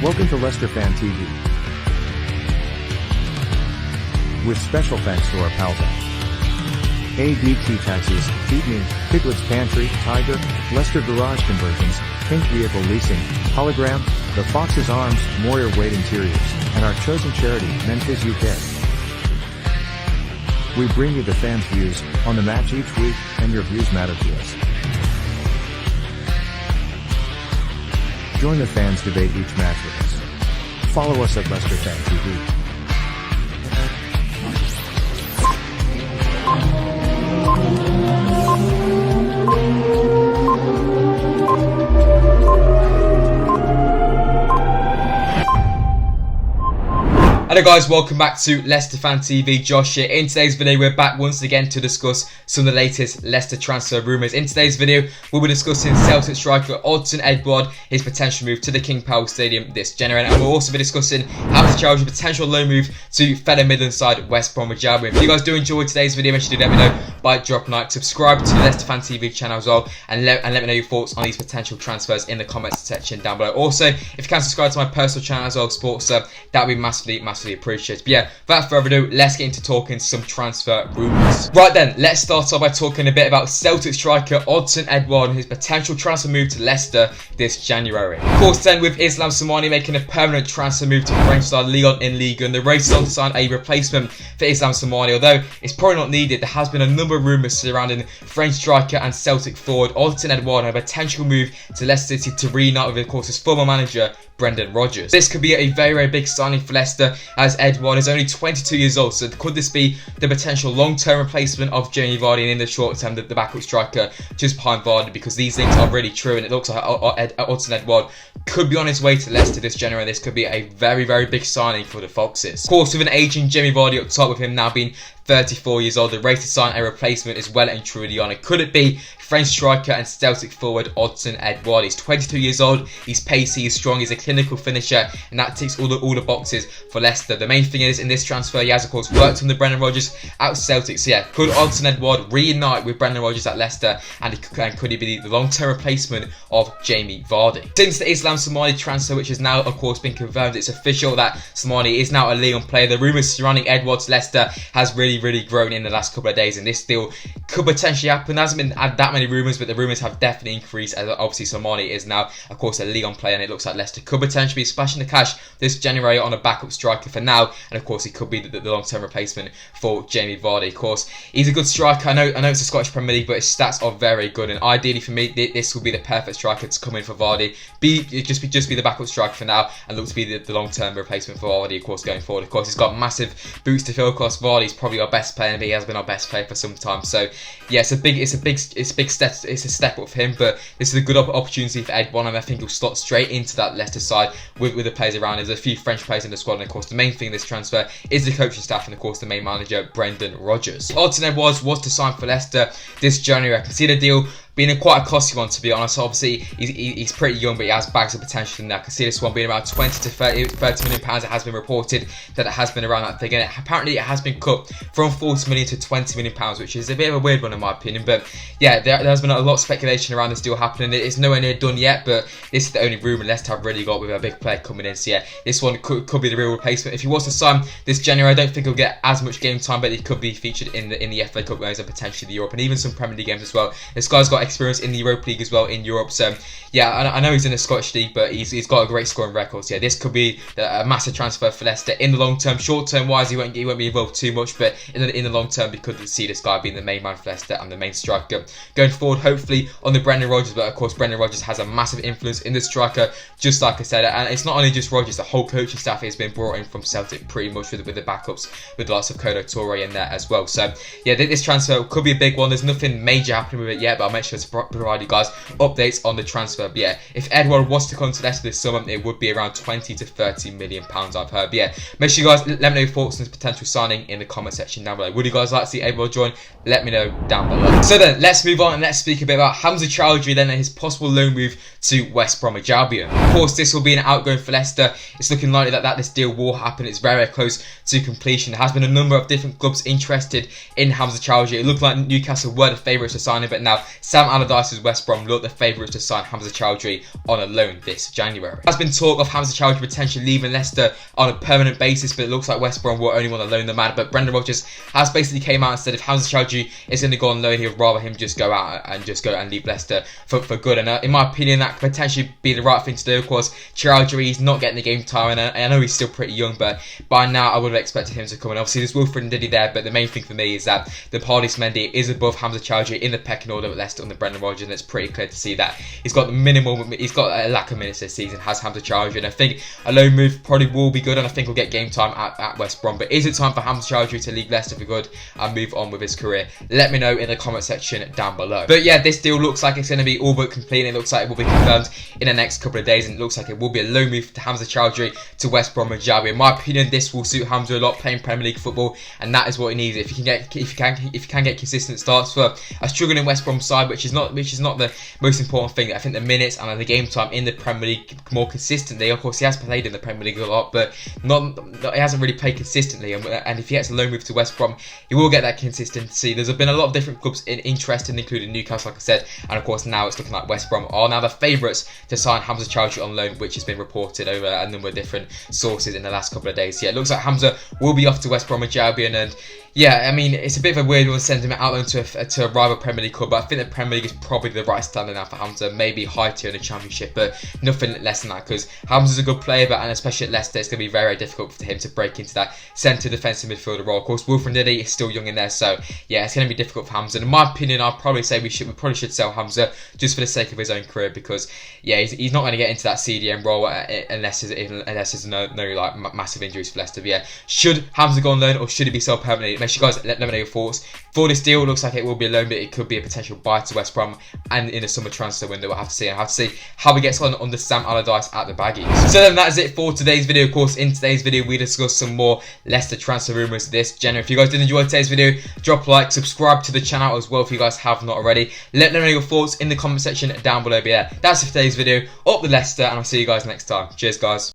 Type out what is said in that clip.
Welcome to Leicester Fan TV. With special thanks to our pals at ABT Taxis, Feedme, Piglet's Pantry, Tiger, Leicester Garage Conversions, Pink Vehicle Leasing, Hologram, The Fox's Arms, Moyer Wade Interiors, and our chosen charity, Memphis UK. We bring you the fans' views on the match each week, and your views matter to us. Join the fans debate each match with us. Follow us at Leicester Fan TV. Hello guys, welcome back to Leicester Fan TV. Josh here. In today's video, we're back once again to discuss some of the latest Leicester transfer rumours. In today's video, we'll be discussing Celtic striker Edouard, his potential move to the King Power Stadium this January, and we'll also be discussing Hamza Choudhury's potential loan move to fellow Midland side West Bromwich Albion. If you guys do enjoy today's video, make sure you let me know by dropping a like, subscribe to the Leicester Fan TV channel as well, and let me know your thoughts on these potential transfers in the comments section down below. Also, if you can subscribe to my personal channel as well, Sports Sub, that would be massively appreciated. But yeah, without further ado, let's get into talking some transfer rumours. Right then, let's start off by talking a bit about Celtic striker Edouard and his potential transfer move to Leicester this January. Of course, then with Islam Soumani making a permanent transfer move to French side Lyon in Ligue 1, the race is on to sign a replacement for Islam Soumani. Although it's probably not needed, there has been a number of rumours surrounding French striker and Celtic forward Edouard and a potential move to Leicester City to reunite with, of course, his former manager Brendan Rodgers. This could be a very big signing for Leicester, as Edouard is only 22 years old, so could this be the potential long-term replacement of Jamie Vardy, and in the short term the backup striker just behind Vardy, because these things are really true, and it looks like Edouard could be on his way to Leicester this January. This could be a very big signing for the Foxes. Of course, with an aging Jamie Vardy up top, with him now being 34 years old, the race to sign a replacement is well and truly on. Could it be French striker and Celtic forward Edouard? He's 22 years old, he's pacey, he's strong, he's a clinical finisher, and that ticks all the boxes for Leicester. The main thing is, in this transfer, he has of course worked under Brendan Rodgers at Celtic. So yeah, could Edouard reunite with Brendan Rodgers at Leicester, and could he be the long-term replacement of Jamie Vardy? Since the Islam Soumani transfer, which has now of course been confirmed, it's official that Soumani is now a Lyon player. The rumours surrounding Edouard to Leicester has really grown in the last couple of days, and this deal could potentially happen. There hasn't been that many rumours, but the rumours have definitely increased, as obviously Soumani is now of course a Lyon player, and it looks like Leicester could potentially be splashing the cash this January on a backup striker for now, and of course he could be the long-term replacement for Jamie Vardy. Of course, he's a good striker. I know it's the Scottish Premier League, but his stats are very good, and ideally for me, this will be the perfect striker to come in for Vardy. Just be the backup striker for now, and look to be the long-term replacement for Vardy, of course, going forward. Of course, he's got massive boots to fill. Of course, Vardy's probably our best player, and he has been our best player for some time. So yeah, it's a big step up for him, but this is a good opportunity for Edouard, and I think he'll slot straight into that Leicester side with the players around. There's a few French players in the squad, and of course the main thing in this transfer is the coaching staff, and of course the main manager Brendan Rodgers. Edouard was to sign for Leicester this January. I can see the deal being quite a costly one, to be honest. Obviously, he's pretty young, but he has bags of potential in there. I can see this one being around 20 to 30 million pounds. It has been reported that it has been around that figure. Apparently, it has been cut from 40 million to 20 million pounds, which is a bit of a weird one in my opinion. But yeah, there has been a lot of speculation around this deal happening. It's nowhere near done yet, but this is the only rumour Leicester have really got with a big player coming in. So yeah, this one could be the real replacement. If he was to sign this January, I don't think he'll get as much game time, but he could be featured in the FA Cup games and potentially the Europe, and even some Premier League games as well. This guy's got experience in the Europa League as well in Europe, so yeah, I know he's in the Scottish League, but he's got a great scoring record. So yeah, this could be a massive transfer for Leicester in the long term. Short term wise, he won't be involved too much, but in the long term, we could see this guy being the main man for Leicester and the main striker going forward, hopefully on the Brendan Rodgers. But of course, Brendan Rodgers has a massive influence in the striker, just like I said, and it's not only just Rodgers. The whole coaching staff has been brought in from Celtic pretty much with the backups, with lots of Kodo Toure in there as well. So yeah, this transfer could be a big one. There's nothing major happening with it yet, but I'll make sure to provide you guys updates on the transfer. But yeah, if Edouard was to come to Leicester this summer, it would be around 20 to 30 million pounds, I've heard. But yeah, make sure you guys let me know your thoughts on this potential signing in the comment section down below. Would you guys like to see Edouard join? Let me know down below. So then, let's move on and let's speak a bit about Hamza Choudhury then, and his possible loan move to West Bromwich Albion. Of course, this will be an outgoing for Leicester. It's looking likely that this deal will happen. It's very close to completion. There has been a number of different clubs interested in Hamza Choudhury. It looked like Newcastle were the favourites to sign him, but now Sam Allardyce's West Brom look the favourites to sign Hamza Choudhury on a loan this January. There's been talk of Hamza Choudhury potentially leaving Leicester on a permanent basis, but it looks like West Brom will only want to loan the man. But Brendan Rodgers has basically came out and said if Hamza Choudhury is going to go on loan, he would rather him just go out and leave Leicester for good. And in my opinion, that could potentially be the right thing to do. Of course, Choudhury is not getting the game time, and I know he's still pretty young, but by now I would have expected him to come in. Obviously, there's Wilfred Ndidi there, but the main thing for me is that the Paulus Mendy is above Hamza Choudhury in the pecking order at Leicester under Brendan Rodgers, and it's pretty clear to see that he's got a lack of minutes this season, has Hamza Choudhury, and I think a loan move probably will be good, and I think he'll get game time at West Brom. But is it time for Hamza Choudhury to leave Leicester for good and move on with his career? Let me know in the comment section down below. But yeah, this deal looks like it's going to be all but complete, and it looks like it will be confirmed in the next couple of days, and it looks like it will be a loan move to Hamza Choudhury to West Brom and Albion. In my opinion, this will suit Hamza a lot, playing Premier League football, and that is what he needs. If you can get consistent starts for a struggling West Brom side, which is not the most important thing. I think the minutes and the game time in the Premier League more consistently. Of course, he has played in the Premier League a lot, but he hasn't really played consistently. And if he gets a loan move to West Brom, he will get that consistency. There's been a lot of different clubs interested, including Newcastle, like I said, and of course now it's looking like West Brom are now the favourites to sign Hamza Choudhury on loan, which has been reported over a number of different sources in the last couple of days. Yeah, it looks like Hamza will be off to West Bromwich Albion, and yeah, I mean, it's a bit of a weird one to send him out loan to a rival Premier League club, but I think the Premier League is probably the right standard now for Hamza, maybe high tier in the Championship, but nothing less than that, because Hamza's a good player, and especially at Leicester, it's going to be very, very difficult for him to break into that centre defensive midfielder role. Of course, Wilfred Ndidi is still young in there, so yeah, it's going to be difficult for Hamza. And in my opinion, I'd probably say we probably should sell Hamza just for the sake of his own career, because yeah, he's not going to get into that CDM role unless there's no like massive injuries for Leicester. But yeah, should Hamza go on loan or should he be sold permanently? Make sure you guys let me know your thoughts. For this deal, it looks like it will be a loan, but it could be a potential buy to West Brom, and in the summer transfer window, we'll have to see. I'll have to see how he gets on under Sam Allardyce at the Baggies. So then that is it for today's video. Of course, in today's video, we discussed some more Leicester transfer rumours this January. If you guys did enjoy today's video, drop a like, subscribe to the channel as well if you guys have not already. Let me know your thoughts in the comment section down below. But yeah, that's it for today's video. Up the Leicester, and I'll see you guys next time. Cheers, guys.